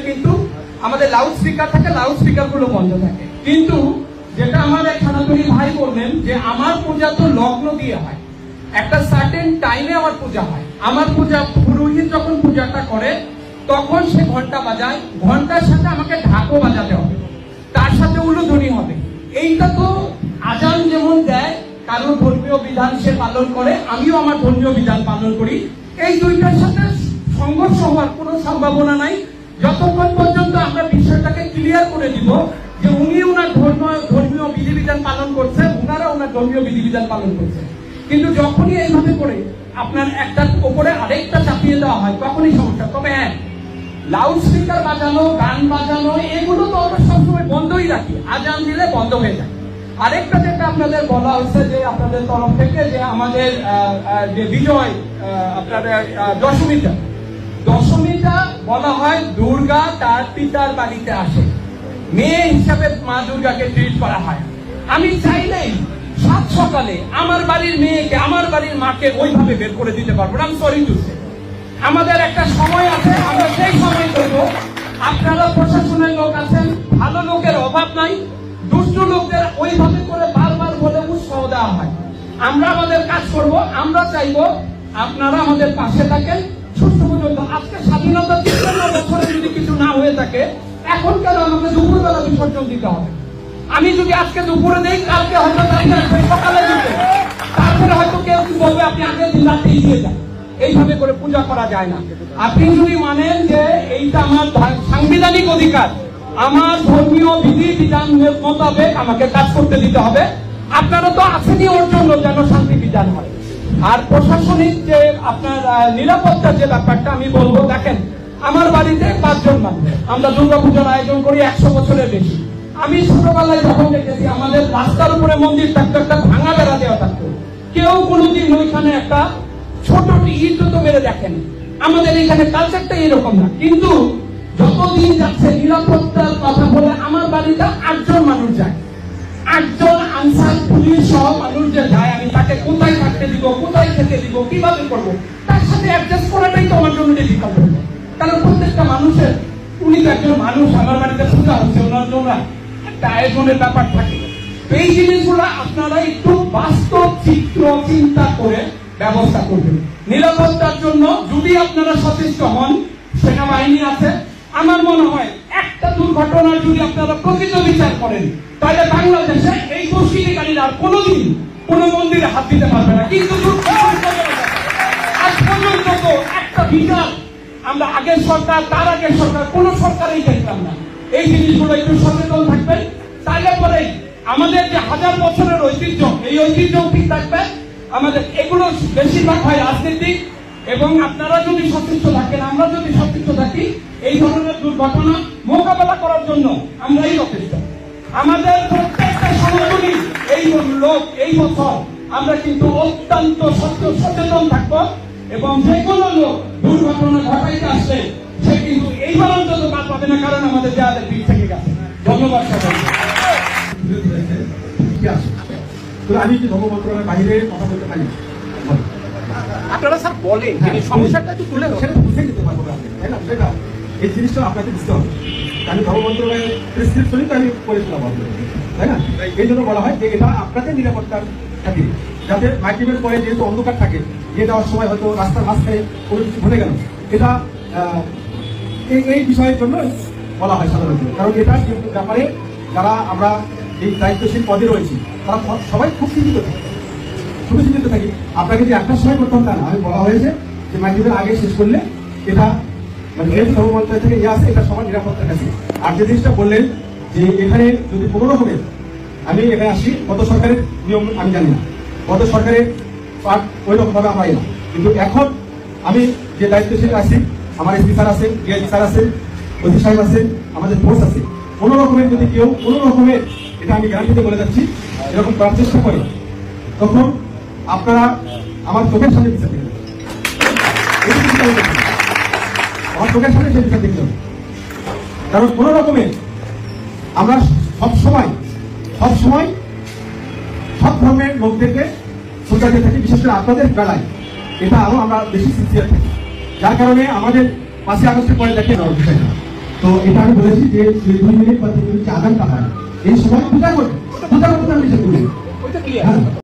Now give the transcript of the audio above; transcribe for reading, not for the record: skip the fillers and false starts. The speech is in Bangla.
কিন্তু আমাদের লাউড স্পিকার থাকে, লাউড স্পিকার গুলো বন্ধ থাকে। কিন্তু যেটা আমার এক সনাতনী ভাই বললেন যে আমার পূজা তো লগ্ন দিয়ে হয়, একটা সার্টেন টাইমে আমার পূজা হয়। আমার পূজা পুরোহিত যখন পূজাটা করে তখন সে ঘন্টা বাজায়, ঘন্টার সাথে আমাকে ঢাকও বাজাতে হবে, তার সাথে উলুধ্বনি হবে। এইটা তো আজান যেমন দেয়, কারণ ধর্মীয় বিধান সে পালন করে, আমিও আমার ধর্মীয় বিধান পালন করি। এই দুইটার সাথে সংঘর্ষ হওয়ার কোনো সম্ভাবনা নাই যতক্ষণ পর্যন্ত আমরা বিষয়টাকে ক্লিয়ার করে দিব যে উনি ওনার ধর্মীয় বিধিবিধান পালন করছে, ওনারা ওনার ধর্মীয় বিধিবিধান পালন করছে। কিন্তু যখনই এইভাবে করে আপনার একটার উপরে আরেকটা চাপিয়ে দেওয়া হয় তখনই সমস্যা। তবে হ্যাঁ, লাউড স্পিকার বাজানো, গান বাজানো এগুলো তো আমরা সবসময় বন্ধই রাখি, আজান দিলে বন্ধ হয়ে যায়। আরেকটা যেটা আপনাদের বলা হচ্ছে যে আপনাদের তরফ থেকে যে আমাদের যে বিজয় আপনাদের দশমীটা বলা হয় দুর্গা তার পিতার বাড়িতে আসে, মেয়ে হিসাবে মা দুর্গাকে ট্রিট করা হয়। আমি চাইলেই সাত সকালে আমার বাড়ির মেয়েকে, আমার বাড়ির মাকে ওইভাবে বের করে দিতে পারবো না। আমি সরি টু সে, আমাদের একটা সময় আছে, আমরা সেই সময় করবো। আপনারা প্রশাসনের লোক আছেন, ভালো লোকের অভাব নাই, দুষ্ট লোকদের ওইভাবে করে বারবার বলে উৎসাহ দেওয়া হয়। আমরা আমাদের কাজ করব, আমরা চাইবো আপনারা আমাদের পাশে থাকেন সুস্থ পর্যন্ত। আজকে স্বাধীনতা 53 বছরে যদি কিছু না হয়ে থাকে, এখন কেন আমাকে দুপুরবেলা বিসর্জন দিতে হবে? আমি যদি আজকে দুপুরে দেই, কালকে হয়তো সকালে দিতে, তারপরে হয়তো কেউ বলবে আপনি আগের দিন রাতেই দিয়ে যান। এইভাবে করে পূজা করা যায় না। আপনি যদি মানেন যে এইটা আমার সাংবিধানিক অধিকার, আমার ধর্মীয় বিধি বিধান মোতাবেক আমাকে কাজ করতে দিতে হবে। আপনারা তো আসেনি ওর জন্য যেন শান্তি বিধান হয়। আর প্রশাসনিক যে আপনার নিরাপত্তার যে ব্যাপারটা আমি বলবো, দেখেন আমার বাড়িতে 5 জন মানুষ, আমরা দুর্গাপূজার আয়োজন করি 100 বছরের বেশি। আমি ছোটবেলায় যখন দেখেছি আমাদের রাস্তার উপরে মন্দির থাকতো, একটা ভাঙা বেড়া দেওয়া থাকতো, কেউ কোনোদিন ওইখানে একটা ছোট ইট তো মেরে দেখেন। আমাদের এখানে কালচারটা এরকম না। কিন্তু যতদিন যাচ্ছে নিরাপত্তার কথা বলে আমার বাড়িতে 8 জন মানুষ যায়, 8 জন আনসার পুলিশ সহ মানুষ যে যায়, আমি তাকে কোথায় থাকতে দিব, কোথায় খেতে দিব, কিভাবে করবো, তার সাথে অ্যাডজাস্ট করাটাই তো আমার জন্য ডিফিকাল্ট হয়ে যায়। কারণ প্রত্যেকটা মানুষের, উনি তো একজন মানুষ, আমার বাড়িতে পূজা হচ্ছে, ওনার জন্য একটা আয়োজনের ব্যাপার থাকে। এই জিনিসগুলো আপনারা একটু বাস্তব চিত্র চিন্তা করে ব্যবস্থা করবেন। নিরাপত্তার জন্য যদি আপনারা সচেষ্ট হন, সেনাবাহিনী আছে। আমার মনে হয় একটা দুর্ঘটনার যদি আপনারা প্রকৃত বিচার করেন, তাহলে বাংলাদেশে এই দুষ্কৃতিকারীরা আর কোনোদিন কোনো মন্দিরে হাত দিতে পারবে না। কিন্তু আজ পর্যন্ত তো একটা বিচার আমরা আগের সরকার, তার আগের সরকার, কোন সরকারই দেখলাম না। এই জিনিসগুলো একটু সচেতন থাকবেন, তাহলে পরে আমাদের যে 1000 বছরের ঐতিহ্য, এই ঐতিহ্য ঠিক থাকবে। আমাদের এগুলো বেশিরভাগ হয় রাজনীতি, এবং আপনারা যদি সচেষ্ট থাকেন, আমরা যদি সচেষ্ট থাকি, এই ধরনের দুর্ঘটনা মোকাবেলা করার জন্য আমরাই যথেষ্ট। আমাদের প্রত্যেকটা সনাতনী এই বছর আমরা কিন্তু অত্যন্ত সচেতন থাকবো, এবং যে কোনো লোক দুর্ঘটনা ঘটাইতে আসলে সে কিন্তু এইবার অন্তত বাদ পাবে না, কারণ আমাদের যাদের দিক থেকে গেছে। ধন্যবাদ সবাইকে। আমি কি ধর্ম মন্ত্রণালয়ের বাইরে কথা বলতে পারি? আপনারা স্যার বলেন, সমস্যাটা একটু তুলে সেটা বুঝে নিতে পারবো, তাই না? সেটা এই জিনিসটা আপনাকে বুঝতে হবে। আমি ধর্ম মন্ত্রণালয়ের প্রেসক্রিপশনই তো আমি করেছিলাম, তাই না? এই জন্য বলা হয় যে এটা আপনাদের নিরাপত্তার খাতিরে, যাতে মাইক্রোওয়েভ পরে যেহেতু অন্ধকার থাকে, যে যাওয়ার সময় হয়তো রাস্তার মাঝখানে কোনো কিছু ঘটে গেল, এটা এই বিষয়ের জন্য বলা হয় সাধারণত। কারণ এটা ব্যাপারে যারা আমরা এই দায়িত্বশীল পদে রয়েছি, তারা সবাই খুব চিন্তিত থাকে, খুবই চিন্তিত থাকি। আপনাকে যে একটার সময় করতে তা না, আমি বলা হয়েছে যে মাইক্রোওয়েভ আগে শেষ করলে এটা মানে যেহেতু ধর্ম মন্ত্রণালয় থেকে ইয়ে আছে, এটা সবার নিরাপত্তার কাছে। আর যে জিনিসটা বললেন যে এখানে যদি কোনো রকমের, আমি এখানে আসি, গত সরকারের নিয়ম আমি জানি না, গত সরকারের পার্ট ওই রকম ভাবে আমরা এলাম। কিন্তু এখন আমি যে দায়িত্বশীল আছি, আমার এসপি স্যার আছেন, ডিআইজি স্যার আছেন, ওসি সাহেব আছেন, আমাদের ফোর্স আছে, কোনো রকমের যদি কেউ কোনো রকমের, এটা আমি গ্যারান্টিতে বলে যাচ্ছি, এরকম করার চেষ্টা করে, তখন আপনারা আমার চোখের সামনে বিচার দেখবেন, আমার চোখের সামনে সেই বিচার দেখতে হবে। কারণ কোন রকমের আমরা সবসময় সব ধর্মের লোকদেরকে সরকারকে থাকি, বিশেষ করে আপনাদের বেলায় এটা আরো আমরা বেশি সিনসিয়ার থাকি, যার কারণে আমাদের 5ই আগস্টের পরে দেখে নেওয়ার বিষয়টা তো এটা আমি বলেছি যে 2 মিনিট বা 3 মিনিট আধাঘন্টা হয় এই সময় পূজা করবে, পূজা করতে আমি নিষেধ করি। ওইটা ক্লিয়ার।